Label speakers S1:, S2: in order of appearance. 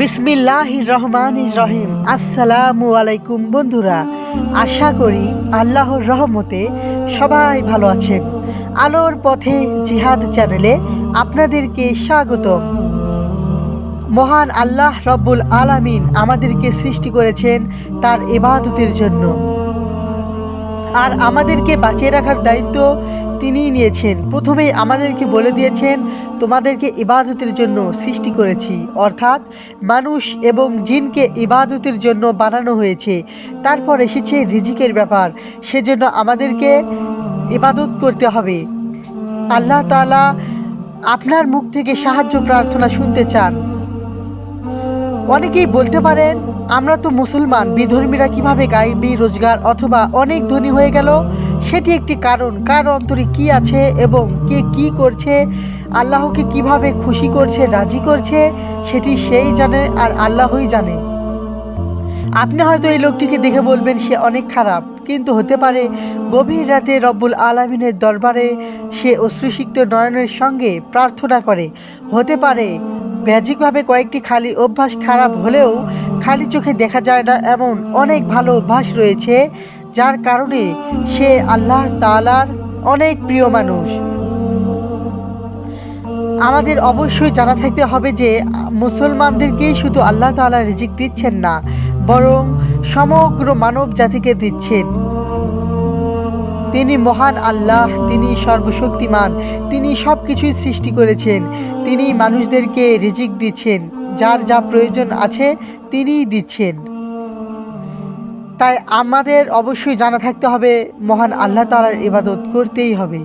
S1: বিসমিল্লাহির রহমানির রহিম। আসসালামু আলাইকুম বন্ধুরা, আশা করি আল্লাহর রহমতে সবাই ভালো আছেন। আলোর পথে জিহাদ চ্যানেলে আপনাদেরকে স্বাগতম। মহান আল্লাহ রব্বুল আলামিন আমাদেরকে সৃষ্টি করেছেন তার ইবাদতের জন্য, আর আমাদেরকে বাঁচিয়ে রাখার দায়িত্ব তিনিই নিয়েছেন। প্রথমেই আমাদেরকে বলে দিয়েছেন, তোমাদেরকে ইবাদতের জন্য সৃষ্টি করেছি, অর্থাৎ মানুষ এবং জিনকে ইবাদতের জন্য বানানো হয়েছে। তারপর এসেছে রিজিকের ব্যাপার, সেজন্য আমাদেরকে ইবাদত করতে হবে। আল্লাহ তাআলা আপনার মুখ থেকে সাহায্য প্রার্থনা শুনতে চান। অনেকেই বলতে পারেন, আমরা তো মুসলমান, বিধর্মীরা কিভাবে গায়বী রোজগার অথবা অনেক ধনী হয়ে গেল? সেটি একটি কারণ। কার অন্তরে কি আছে এবং কে কি করছে, আল্লাহকে কিভাবে খুশি করছে, রাজি করছে, সেটি সেই জানে আর আল্লাহই জানে। আপনি হয়তো এই লোকটিকে দেখে বলবেন সে অনেক খারাপ, কিন্তু হতে পারে গভীর রাতে রব্বুল আলামিনের দরবারে সে অশ্রুসিক্ত নয়নের সঙ্গে প্রার্থনা করে। হতে পারে ব্যাজিকভাবে কয়েকটি খালি অভ্যাস খারাপ হলেও খালি চোখে দেখা যায় না এমন অনেক ভালো অভ্যাস রয়েছে, যার কারণে সে আল্লাহ তাআলার অনেক প্রিয় মানুষ। আমাদের অবশ্যই জানা থাকতে হবে যে মুসলমানদেরকেই শুধু আল্লাহ তাআলা রিজিক দিচ্ছেন না, বরং সমগ্র মানব জাতিকে দিচ্ছেন। তিনি মহান আল্লাহ, তিনি সর্বশক্তিমান, তিনি সব কিছুই সৃষ্টি করেছেন। তিনি মানুষদেরকে রিজিক দিচ্ছেন, যার যা প্রয়োজন আছে তিনিই দিচ্ছেন। তাই আমাদের অবশ্যই জানা থাকতে হবে মহান আল্লাহ তাআলার ইবাদত করতেই হবে।